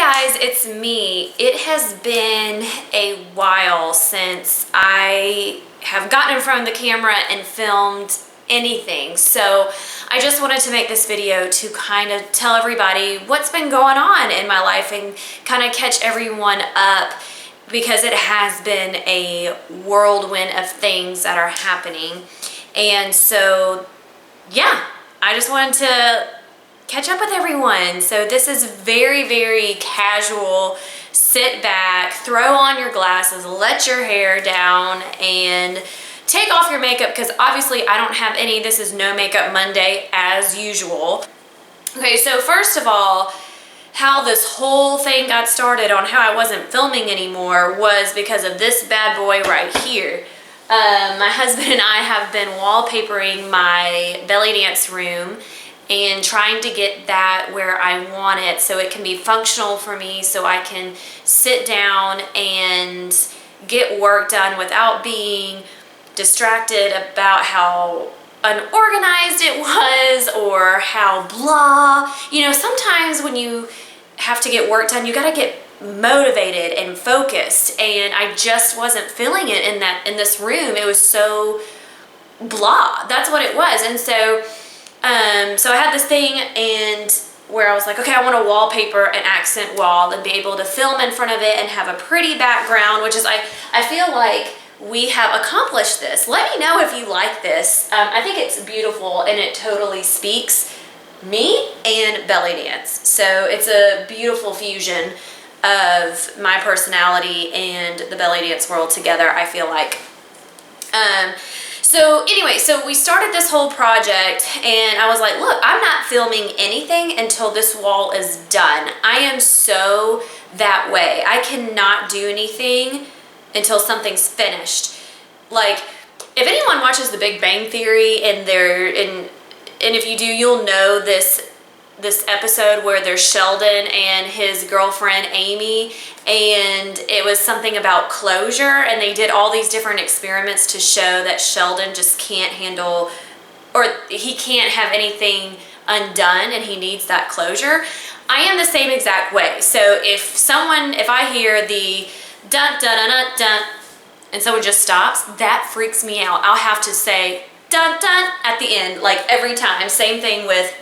guys, it's me. It has been a while since I have gotten in front of the camera and filmed anything. So I just wanted to make this video to kind of tell everybody what's been going on in my life and kind of catch everyone up, because it has been a whirlwind of things that are happening. And so, yeah, I just wanted to catch up with everyone. So this is very, very casual. Sit back, throw on your glasses, let your hair down, and take off your makeup, because obviously I don't have any. This is No Makeup Monday as usual. Okay, so first of all, how this whole thing got started on how I wasn't filming anymore was because of this bad boy right here. My husband and I have been wallpapering my belly dance room and trying to get that where I want it so it can be functional for me, so I can sit down and get work done without being distracted about how unorganized it was or how blah. You know, sometimes when you have to get work done, you gotta get motivated and focused, and I just wasn't feeling it in this room. It was so blah. That's what it was. And so so I had this thing and where I was like, okay, I want to wallpaper an accent wall and be able to film in front of it and have a pretty background, which is, I feel like we have accomplished this. Let me know if you like this. I think it's beautiful and it totally speaks me and belly dance. So it's a beautiful fusion of my personality and the belly dance world together, I feel like. So anyway, so we started this whole project and I was like, look, I'm not filming anything until this wall is done. I am so that way. I cannot do anything until something's finished. Like, if anyone watches The Big Bang Theory and if you do, you'll know this episode where there's Sheldon and his girlfriend Amy, and it was something about closure, and they did all these different experiments to show that Sheldon just can't handle, or he can't have anything undone, and he needs that closure. I am the same exact way. So if I hear the dun dun dun dun dun and someone just stops, that freaks me out. I'll have to say dun dun at the end, like every time. Same thing with,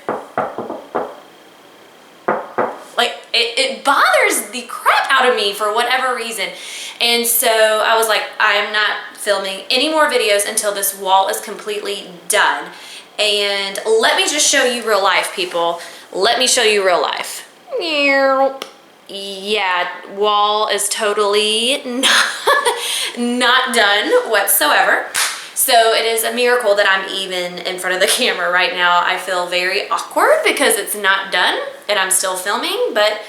like, it bothers the crap out of me for whatever reason. And so I was like, I am not filming any more videos until this wall is completely done. And let me just show you real life, people. Let me show you real life. Yeah, wall is totally not done whatsoever. So it is a miracle that I'm even in front of the camera right now. I feel very awkward because it's not done and I'm still filming, but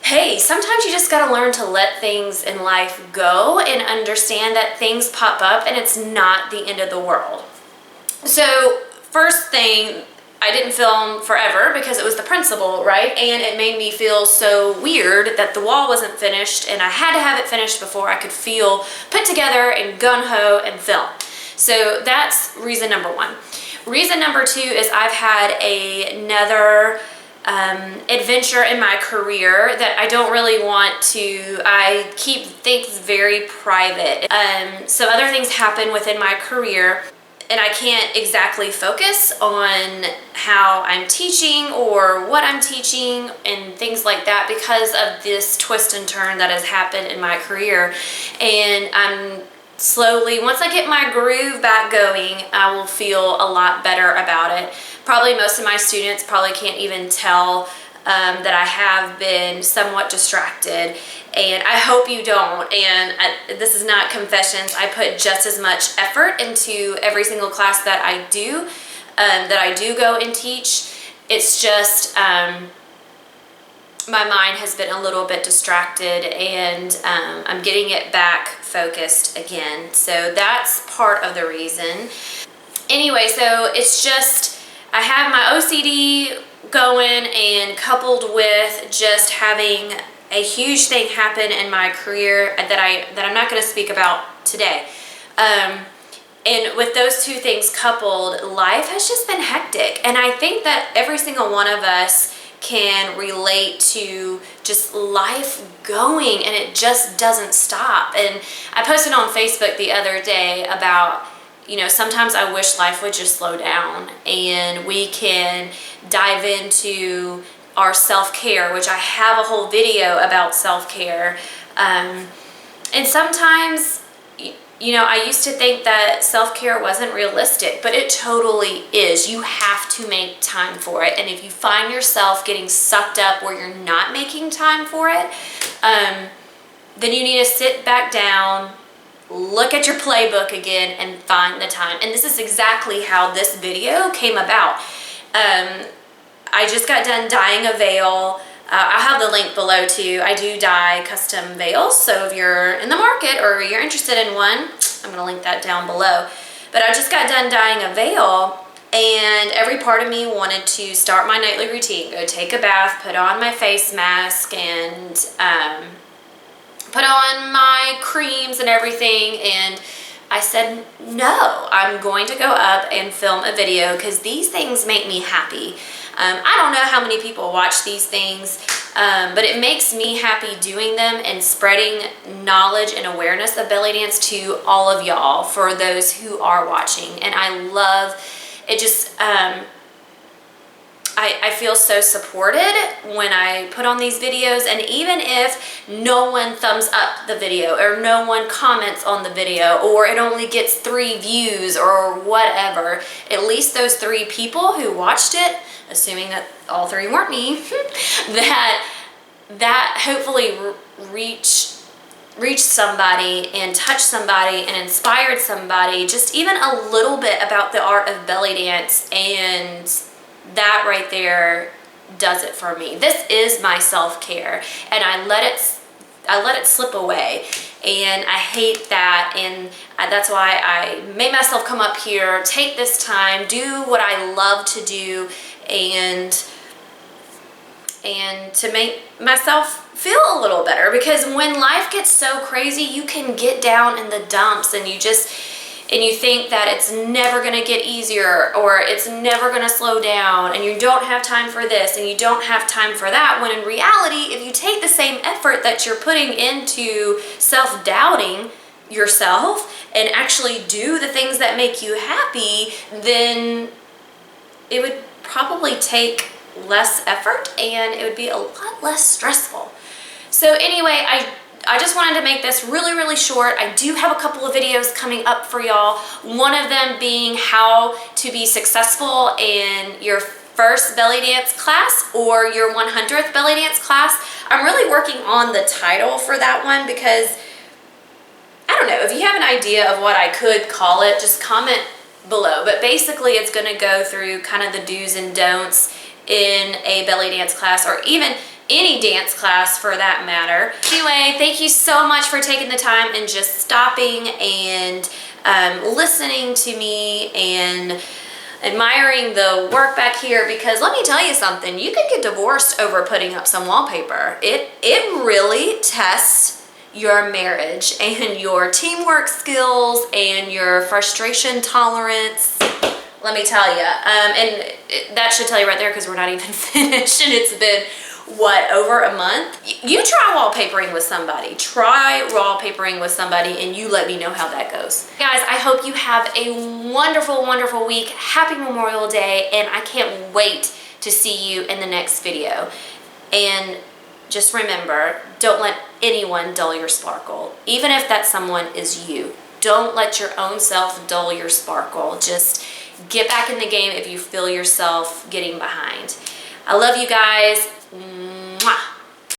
hey, sometimes you just gotta learn to let things in life go and understand that things pop up and it's not the end of the world. So first thing, I didn't film forever because it was the principal, right? And it made me feel so weird that the wall wasn't finished, and I had to have it finished before I could feel put together and gung-ho and film. So that's reason number one. Reason number two is I've had another adventure in my career that I don't really want to, I keep things very private. So other things happen within my career, and I can't exactly focus on how I'm teaching or what I'm teaching and things like that because of this twist and turn that has happened in my career. And I'm slowly, once I get my groove back going, I will feel a lot better about it. Probably most of my students probably can't even tell that I have been somewhat distracted, and I hope you don't. And this is not confessions. I put just as much effort into every single class that I do go and teach. It's just my mind has been a little bit distracted, and I'm getting it back focused again. So that's part of the reason. Anyway, so it's just I have my OCD going, and coupled with just having a huge thing happen in my career that I'm not going to speak about today. And with those two things coupled, life has just been hectic. And I think that every single one of us can relate to just life going, and it just doesn't stop. And I posted on Facebook the other day about, you know, sometimes I wish life would just slow down and we can dive into our self-care, which I have a whole video about self-care. And sometimes, you know, I used to think that self-care wasn't realistic, but it totally is. You have to make time for it. And if you find yourself getting sucked up where you're not making time for it, then you need to sit back down, look at your playbook again, and find the time. And this is exactly how this video came about. I just got done dyeing a veil. I'll have the link below too. I do dye custom veils, so if you're in the market or you're interested in one, I'm gonna link that down below. But I just got done dyeing a veil, and every part of me wanted to start my nightly routine, go take a bath, put on my face mask, and put on my creams and everything. And I said, no, I'm going to go up and film a video because these things make me happy. I don't know how many people watch these things, but it makes me happy doing them and spreading knowledge and awareness of belly dance to all of y'all, for those who are watching. And I love it. Just I feel so supported when I put on these videos, and even if no one thumbs up the video or no one comments on the video, or it only gets 3 views or whatever, at least those 3 people who watched it, assuming that all 3 weren't me, that hopefully reached somebody and touched somebody and inspired somebody just even a little bit about the art of belly dance. And that right there does it for me. This is my self-care, and I let it slip away, and I hate that. And that's why I made myself come up here, take this time, do what I love to do, and to make myself feel a little better. Because when life gets so crazy, you can get down in the dumps, and you think that it's never gonna get easier, or it's never gonna slow down, and you don't have time for this and you don't have time for that, when in reality, if you take the same effort that you're putting into self-doubting yourself and actually do the things that make you happy, then it would probably take less effort and it would be a lot less stressful. So anyway, I just wanted to make this really, really short. I do have a couple of videos coming up for y'all. One of them being how to be successful in your first belly dance class or your 100th belly dance class. I'm really working on the title for that one because, I don't know, if you have an idea of what I could call it, just comment below. But basically it's gonna go through kind of the do's and don'ts in a belly dance class, or even any dance class for that matter. Anyway, thank you so much for taking the time and just stopping and listening to me and admiring the work back here, because let me tell you something, you can get divorced over putting up some wallpaper. It really tests your marriage and your teamwork skills and your frustration tolerance. Let me tell you, and that should tell you right there, because we're not even finished and it's been, what, over a month? You try wallpapering with somebody. Try wallpapering with somebody and you let me know how that goes. Guys, I hope you have a wonderful, wonderful week. Happy Memorial Day, and I can't wait to see you in the next video. And just remember, don't let anyone dull your sparkle. Even if that someone is you. Don't let your own self dull your sparkle. Just get back in the game if you feel yourself getting behind. I love you guys. Mwah.